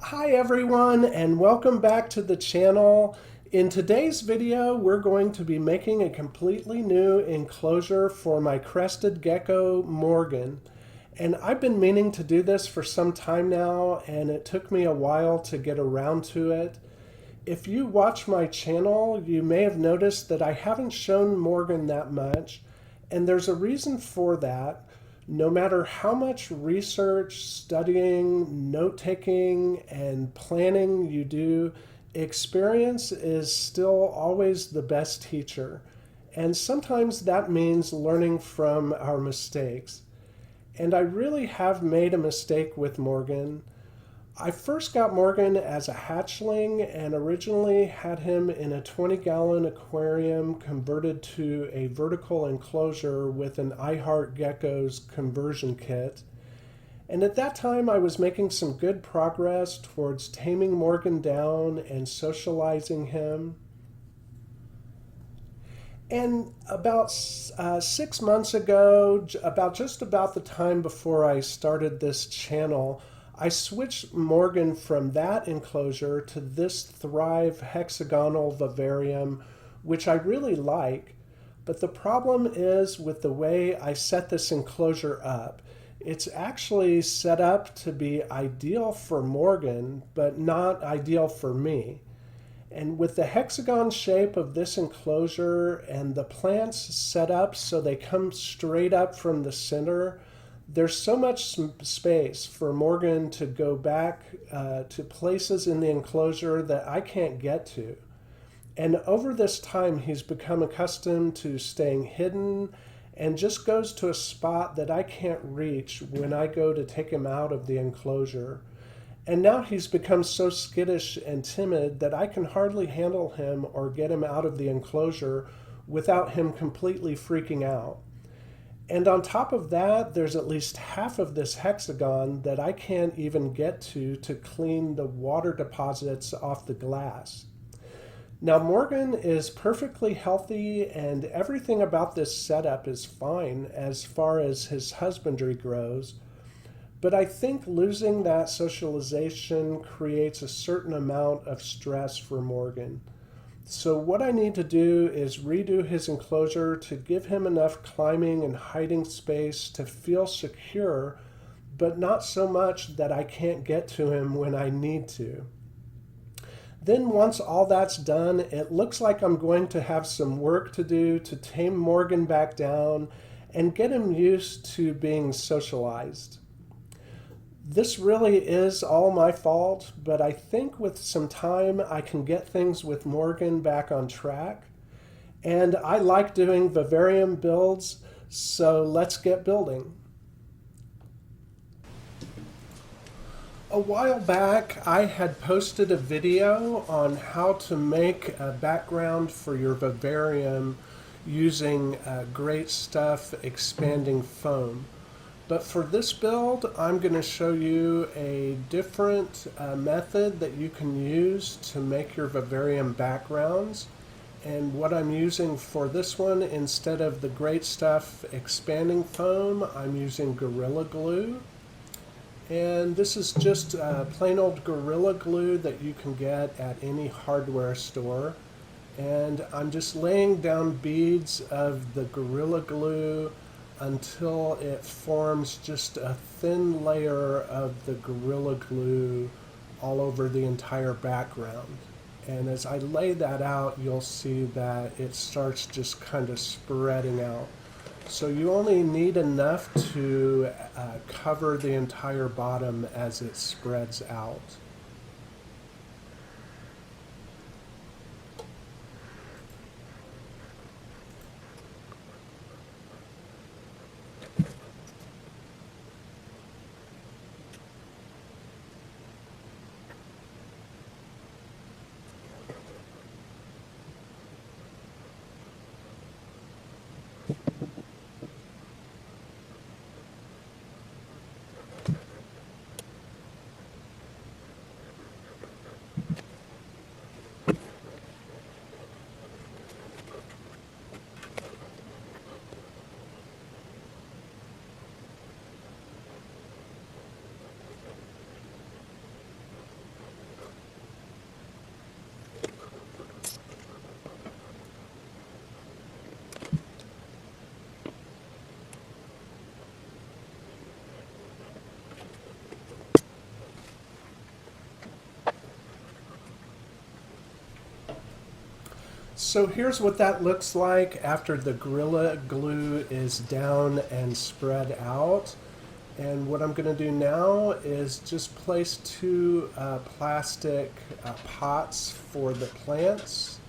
Hi everyone and welcome back to the channel. In today's video we're going to be making a completely new enclosure for my crested gecko Morgan. And I've been meaning to do this for some time now and it took me a while to get around to it. If you watch my channel, you may have noticed that I haven't shown Morgan that much, and there's a reason for that. No matter how much research, studying, note taking, and planning you do, experience is still always the best teacher. And sometimes that means learning from our mistakes. And I really have made a mistake with Morgan. I first got Morgan as a hatchling and originally had him in a 20-gallon aquarium converted to a vertical enclosure with an I Heart Geckos conversion kit. And at that time, I was making some good progress towards taming Morgan down and socializing him. And about 6 months ago, just about the time before I started this channel, I switched Morgan from that enclosure to this Thrive hexagonal vivarium, which I really like. But the problem is with the way I set this enclosure up. It's actually set up to be ideal for Morgan, but not ideal for me. And with the hexagon shape of this enclosure and the plants set up so they come straight up from the center, there's so much space for Morgan to go back to places in the enclosure that I can't get to. And over this time, he's become accustomed to staying hidden and just goes to a spot that I can't reach when I go to take him out of the enclosure. And now he's become so skittish and timid that I can hardly handle him or get him out of the enclosure without him completely freaking out. And on top of that, there's at least half of this hexagon that I can't even get to clean the water deposits off the glass. Now, Morgan is perfectly healthy and everything about this setup is fine as far as his husbandry grows. But I think losing that socialization creates a certain amount of stress for Morgan. So what I need to do is redo his enclosure to give him enough climbing and hiding space to feel secure, but not so much that I can't get to him when I need to. Then once all that's done, it looks like I'm going to have some work to do to tame Morgan back down and get him used to being socialized. This really is all my fault, but I think with some time I can get things with Morgan back on track. And I like doing vivarium builds, so let's get building. A while back, I had posted a video on how to make a background for your vivarium using great stuff expanding foam. But for this build, I'm going to show you a different method that you can use to make your vivarium backgrounds. And what I'm using for this one, instead of the Great Stuff expanding foam, I'm using Gorilla Glue. And this is just plain old Gorilla Glue that you can get at any hardware store. And I'm just laying down beads of the Gorilla Glue until it forms just a thin layer of the Gorilla Glue all over the entire background. And as I lay that out, you'll see that it starts just kind of spreading out. So you only need enough to cover the entire bottom as it spreads out. So here's what that looks like after the Gorilla Glue is down and spread out. And what I'm going to do now is just place two plastic pots for the plants.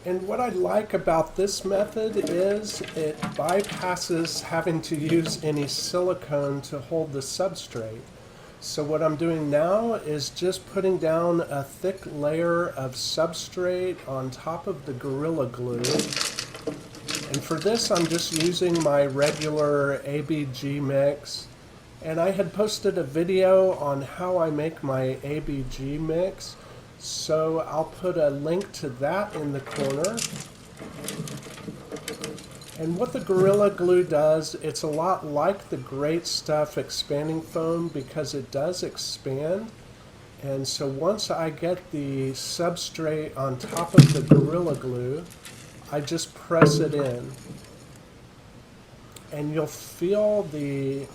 And what I like about this method is it bypasses having to use any silicone to hold the substrate. So what I'm doing now is just putting down a thick layer of substrate on top of the Gorilla Glue. And for this I'm just using my regular ABG mix. And I had posted a video on how I make my ABG mix. So I'll put a link to that in the corner. And what the Gorilla Glue does, it's a lot like the Great Stuff expanding foam because it does expand. And so once I get the substrate on top of the Gorilla Glue, I just press it in. And you'll feel the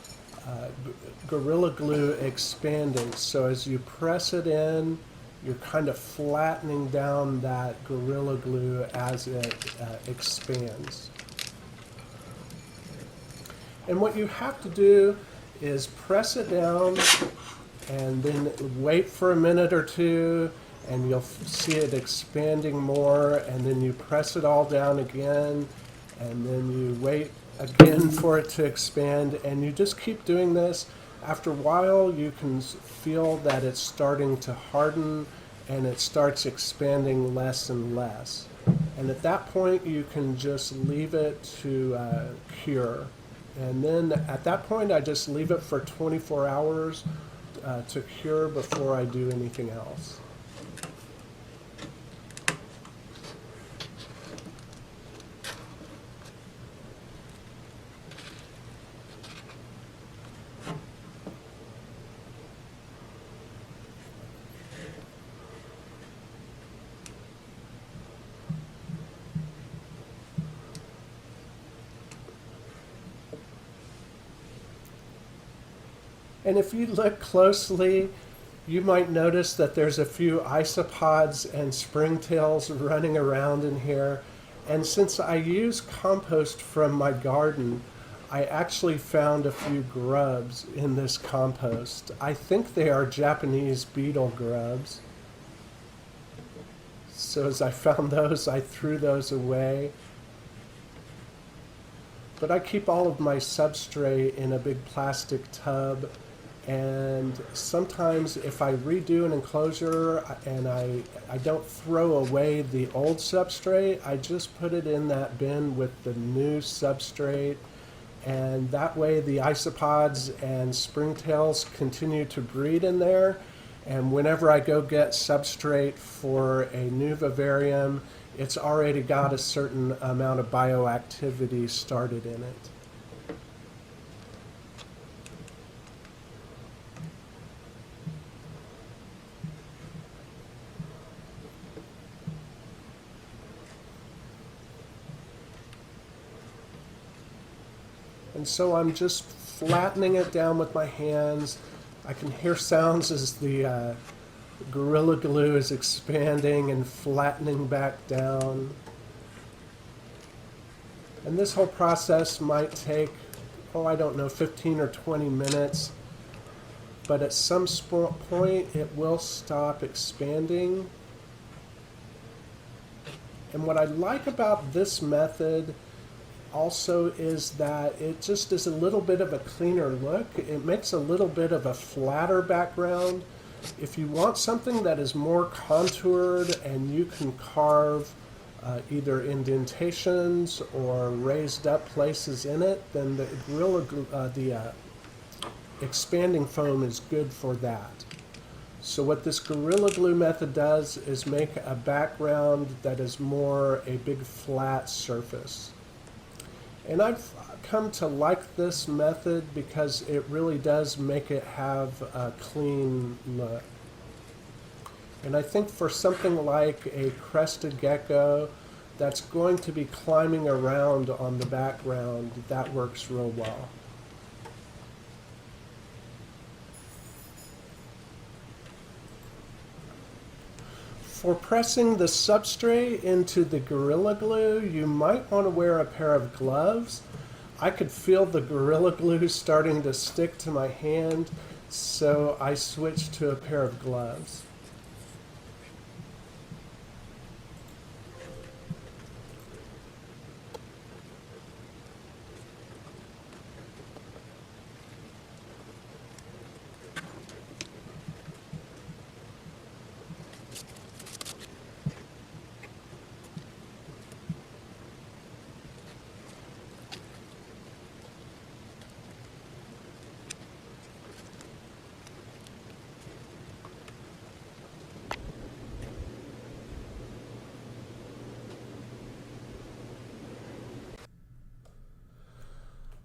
Gorilla Glue expanding. So as you press it in, you're kind of flattening down that Gorilla Glue as it expands. And what you have to do is press it down and then wait for a minute or two, and you'll see it expanding more, and then you press it all down again, and then you wait again for it to expand, and you just keep doing this. After a while, you can feel that it's starting to harden and it starts expanding less and less. And at that point, you can just leave it to cure. And then at that point, I just leave it for 24 hours to cure before I do anything else. And if you look closely, you might notice that there's a few isopods and springtails running around in here. And since I use compost from my garden, I actually found a few grubs in this compost. I think they are Japanese beetle grubs. So as I found those, I threw those away. But I keep all of my substrate in a big plastic tub. And sometimes if I redo an enclosure and I don't throw away the old substrate, I just put it in that bin with the new substrate. And that way the isopods and springtails continue to breed in there. And whenever I go get substrate for a new vivarium, it's already got a certain amount of bioactivity started in it. And so I'm just flattening it down with my hands. I can hear sounds as the Gorilla Glue is expanding and flattening back down. And this whole process might take, I don't know, 15 or 20 minutes. But at some point, it will stop expanding. And what I like about this method also is that it just is a little bit of a cleaner look. It makes a little bit of a flatter background. If you want something that is more contoured and you can carve either indentations or raised up places in it, then the expanding foam is good for that. So what this Gorilla Glue method does is make a background that is more a big flat surface. And I've come to like this method because it really does make it have a clean look. And I think for something like a crested gecko that's going to be climbing around on the background, that works real well. For pressing the substrate into the Gorilla Glue, you might want to wear a pair of gloves. I could feel the Gorilla Glue starting to stick to my hand, so I switched to a pair of gloves.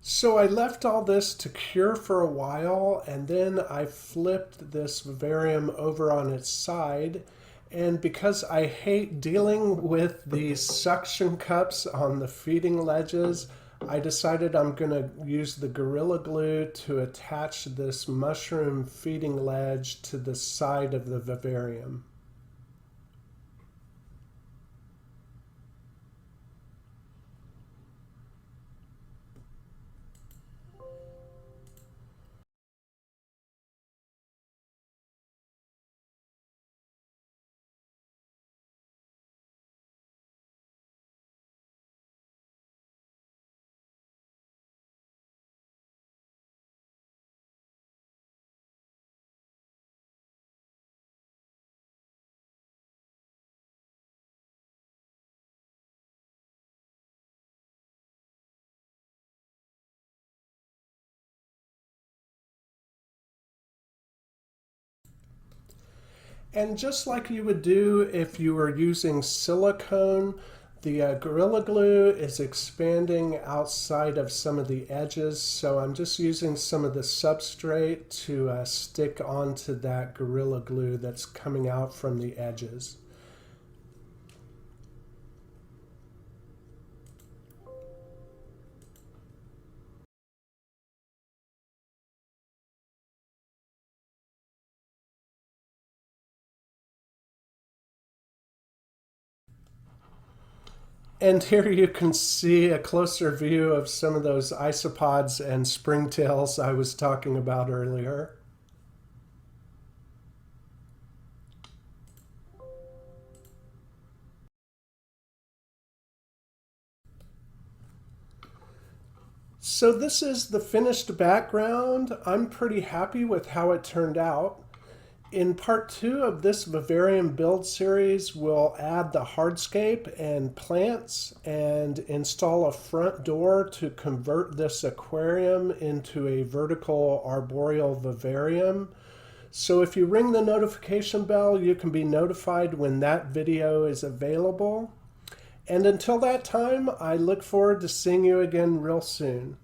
So I left all this to cure for a while, and then I flipped this vivarium over on its side. And because I hate dealing with the suction cups on the feeding ledges, I decided I'm going to use the Gorilla Glue to attach this mushroom feeding ledge to the side of the vivarium. And just like you would do if you were using silicone, the Gorilla Glue is expanding outside of some of the edges, so I'm just using some of the substrate to stick onto that Gorilla Glue that's coming out from the edges. And here you can see a closer view of some of those isopods and springtails I was talking about earlier. So this is the finished background. I'm pretty happy with how it turned out. In part 2 of this vivarium build series, we'll add the hardscape and plants and install a front door to convert this aquarium into a vertical arboreal vivarium. So if you ring the notification bell, you can be notified when that video is available. And until that time, I look forward to seeing you again real soon.